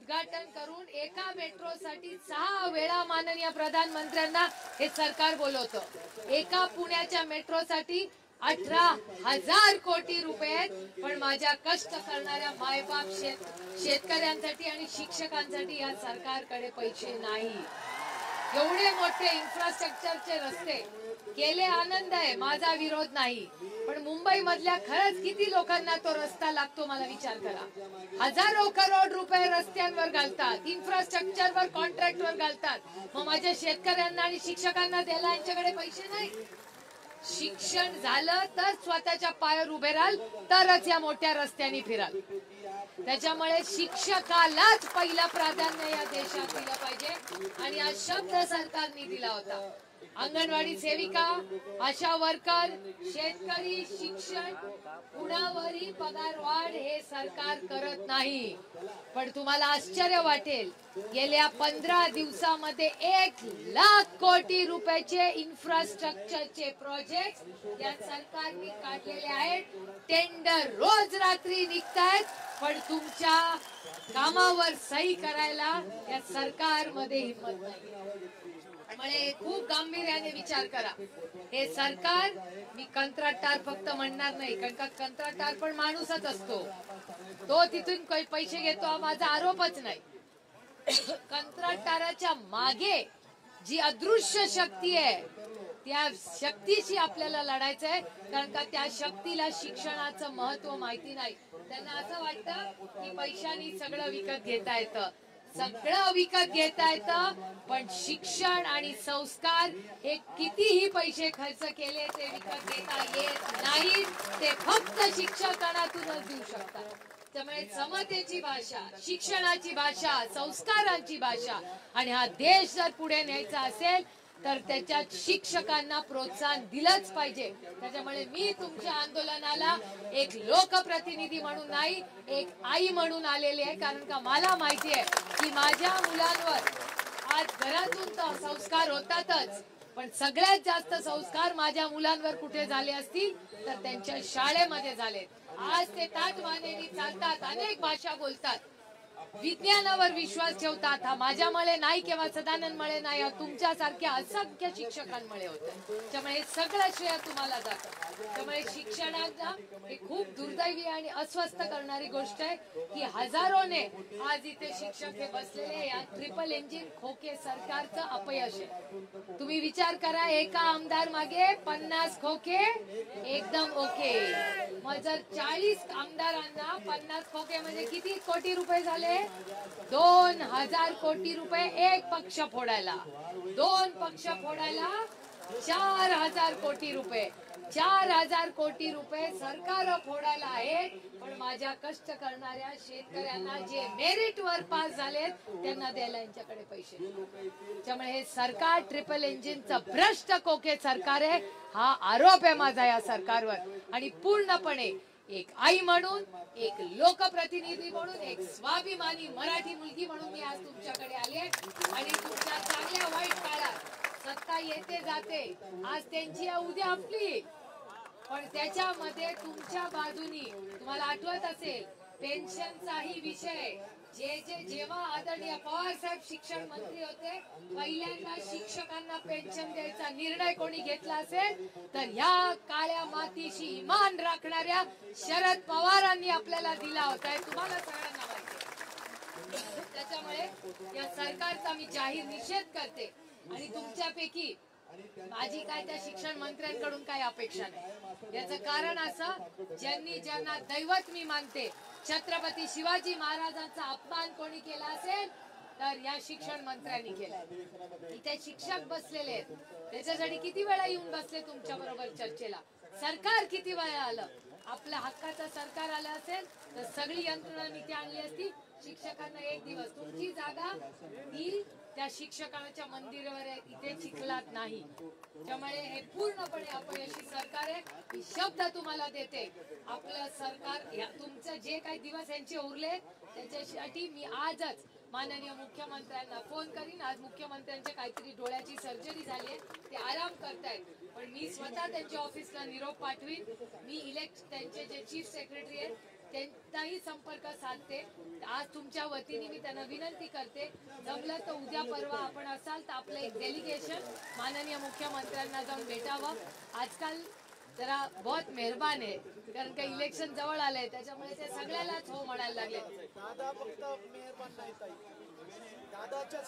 उद्घाटन करून एका मेट्रोसाठी 6 वेळा माननीय प्रधानमंत्र्यांना हे सरकार बोलवतं। एका पुण्याच्या मेट्रोसाठी 18,000 कोटी रुपये, पण माझ्या कष्ट करणाऱ्या मायबाप शेतकऱ्यांसाठी आणि शिक्षकांसाठी या सरकारकडे पैसे नाही। एवढे मोठे इन्फ्रास्ट्रक्चरचे रस्ते केले, आनंद आहे, माझा विरोध नाही, पण मुंबई मधल्या खरंच किती लोकांना तो रस्ता लागतो मला विचार करा। हजारो करोड रुपये रस्त्यांवर घालतात, इन्फ्रास्ट्रक्चरवर, कॉन्ट्रॅक्टवर घालतात, मग माझ्या शेतकऱ्यांना आणि शिक्षकांना द्यायला यांच्याकडे पैसे नाही। शिक्षण झालं तर स्वतःच्या पायावर उभे राहाल तरच या मोठ्या रस्त्यांनी फिराल। त्याच्यामुळे शिक्षकालाच पहिलं प्राधान्य या देशात दिलं पाहिजे आणि हा शब्द सरकारने दिला होता। अंगणवाडी सेविका, आशा वर्कर, शेतकरी, शिक्षण, कुणावरही पगार वाढ हे सरकार करत नाही। पण तुम्हाला आश्चर्य वाटेल, गेल्या 15 दिवसामध्ये 1,00,000 कोटी रुपयाचे इन्फ्रास्ट्रक्चरचे प्रोजेक्ट या सरकारने काढलेले आहेत। टेंडर रोज रात्री निघतायत, पण तुमच्या कामावर सही करायला या सरकारमध्ये हिंमत नाही। त्यामुळे खूप गांभीर्याने विचार करा। हे सरकार, मी कंत्राटदार फक्त म्हणणार नाही, कारण का कंत्राटदार पण माणूसच असतो, तो तिथून काही पैसे घेतो हा माझा आरोपच नाही। कंत्राटदाराच्या मागे जी अदृश्य शक्ती आहे त्या शक्तीशी आपल्याला लढायचंय, कारण का त्या शक्तीला शिक्षणाचं महत्व माहिती नाही। त्यांना असं वाटतं की पैशानी सगळं विकत घेता येतं, सगळं विकत घेता येतं, पण शिक्षण आणि संस्कार हे कितीही पैसे खर्च केले ते विकत घेता येत नाही, ते फक्त शिक्षकांतूनच देऊ शकतात। त्यामुळे समतेची भाषा, शिक्षणाची भाषा, संस्कारांची भाषा आणि हा देश जर पुढे न्यायचा असेल तर त्याच्यात शिक्षकांना प्रोत्साहन दिलंच पाहिजे। त्याच्यामुळे मी तुमच्या आंदोलनाला एक लोकप्रतिनिधी म्हणून नाही, एक आई म्हणून आलेली आहे, कारण का मला माहिती आहे की माझ्या मुलांवर आज घरातून तर संस्कार होतातच, पण सगळ्यात जास्त संस्कार माझ्या मुलांवर कुठे झाले असतील तर त्यांच्या शाळेमध्ये झाले। आज ते ताठमानेने चालतात, अनेक भाषा बोलतात, विज्ञानावर विश्वास ठेवतात। हा माझ्यामुळे नाही किंवा सदानंदमुळे नाही, हा तुमच्यासारख्या असंख्य शिक्षकांमुळे होतं। त्यामुळे सगळं श्रेय तुम्हाला जातं। त्यामुळे शिक्षणाला हे खूप दुर्दैवी आणि अस्वस्थ करणारी गोष्ट आहे की हजारोने आज इथे शिक्षक हे बसलेले या ट्रिपल इंजिन खोके सरकारचं अपयश आहे। तुम्ही विचार करा, एका आमदार मागे 50 खोके एकदम ओके, मग जर 40 आमदारांना 50 खोके म्हणजे किती कोटी रुपये झाले? 2,000 कोटी रुपये एक पक्ष फोडायला, 2 पक्ष फोडायला 4,000 कोटी रुपये, 4,000 कोटी रुपये सरकार फोडायला आहेत, पण माझ्या कष्ट करणाऱ्या शेतकऱ्यांना जे मेरिट वर पास झालेत त्यांना द्यायला यांच्याकडे पैसे नाही। त्यामुळे हे सरकार ट्रिपल इंजिनचं भ्रष्ट खोके सरकार आहे, हा आरोप आहे माझा या सरकारवर। आणि पूर्णपणे एक आई म्हणून, एक लोकप्रतिनिधी म्हणून, एक स्वाभिमानी मराठी मुलगी म्हणून मी आज तुमच्याकडे आले आणि तुमच्या चांगल्या वाईट काळात सत्ता येते जाते, आज त्यांची उद्या आपली, पण त्याच्यामध्ये तुमच्या बाजूनी तुम्हाला आठवत असेल पेन्शनचाही विषय, जेव्हा आदरणीय पवार साहेब शिक्षण मंत्री होते पहिल्यांदा शिक्षकांना पेन्शन द्यायचा निर्णय कोणी घेतला असेल तर ह्या काळ्या मातीशी इमान राखणाऱ्या शरद पवारांनी आपल्याला दिला होता, हे तुम्हाला सगळ्यांना माहिती आहे। त्याच्यामुळे या सरकारचा मी जाहीर निषेध करते आणि तुमच्यापैकी माझी काय त्या शिक्षण मंत्र्यांकडून काही अपेक्षा नाही। याचं कारण असं, ज्यांना दैवत मी मानते, छत्रपती शिवाजी महाराजांचा अपमान कोणी केला असेल तर या शिक्षण मंत्र्यांनी केला। इथे शिक्षक बसलेले आहेत, त्याच्यासाठी किती वेळा येऊन बसले तुमच्या बरोबर चर्चेला, सरकार किती वेळा आलं, आपल्या हक्काचं सरकार आलं असेल तर सगळी यंत्रणा इथे आणली असती। शिक्षकांना एक दिवस तुमची जागा ही त्या शिक्षकांच्या मंदिरावर इथे चिखलात नाही। त्यामुळे हे पूर्णपणे अपयशी सरकार आहे। मी शब्द तुम्हाला देते, आपलं सरकार तुमचं जे काही दिवस यांचे उरले त्याच्यासाठी मी आजच माननीय मुख्यमंत्र्यांना फोन करीन। आज मुख्यमंत्र्यांच्या काहीतरी डोळ्याची सर्जरी झाली आहे, ते आराम करतायत, पण मी स्वतः त्यांच्या ऑफिसला निरोप पाठवीन। मी त्यांचे जे चीफ सेक्रेटरी आहेत त्यांचाही संपर्क साधते. आज तुमच्या वतीने मी त्यांना विनंती करते, जमलं तर उद्या परवा आपण असाल तर आपलं एक डेलिगेशन माननीय मुख्यमंत्र्यांना जाऊन भेटावं. आजकाल जरा बहुत मेहरबान आहे, कारण का इलेक्शन जवळ आलंय, त्याच्यामुळे ते सगळ्यालाच हो म्हणायला लागले. दादा फक्त मेहरबान नाही ताई, दादाच्या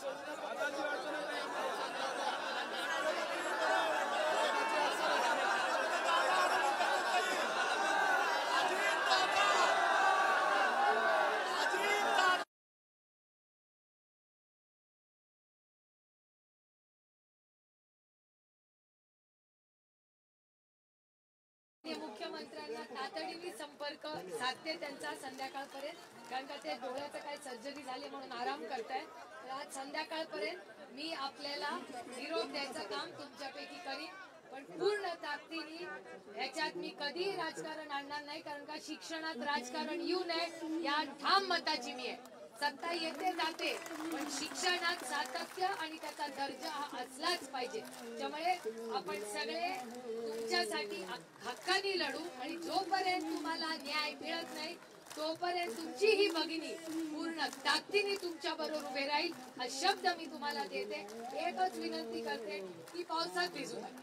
मुख्यमंत्र्यांना तातडीने संपर्क साधते त्यांचा संध्याकाळपर्यंत, कारण का ते डोळ्याचं काही सर्जरी झाली म्हणून आराम करताय. तर आज संध्याकाळपर्यंत मी आपल्याला निरोप द्यायचं काम तुमच्यापैकी करीन, पण पूर्ण ताकदीने ह्याच्यात मी कधीही राजकारण आणणार नाही, कारण का शिक्षणात राजकारण येऊ नये या ठाम मताची मी आहे. सत्ता येते जाते, पण शिक्षणात सातत्य आणि त्याचा दर्जा हा असलाच पाहिजे. त्यामुळे आपण सगळे तुमच्यासाठी हक्काने लढू, आणि जोपर्यंत तुम्हाला न्याय मिळत नाही तोपर्यंत तुमची ही भगिनी पूर्ण ताकदीने तुमच्या बरोबर उभे राहील, हा शब्द मी तुम्हाला देते. एकच विनंती करते की पावसात भिजू नका.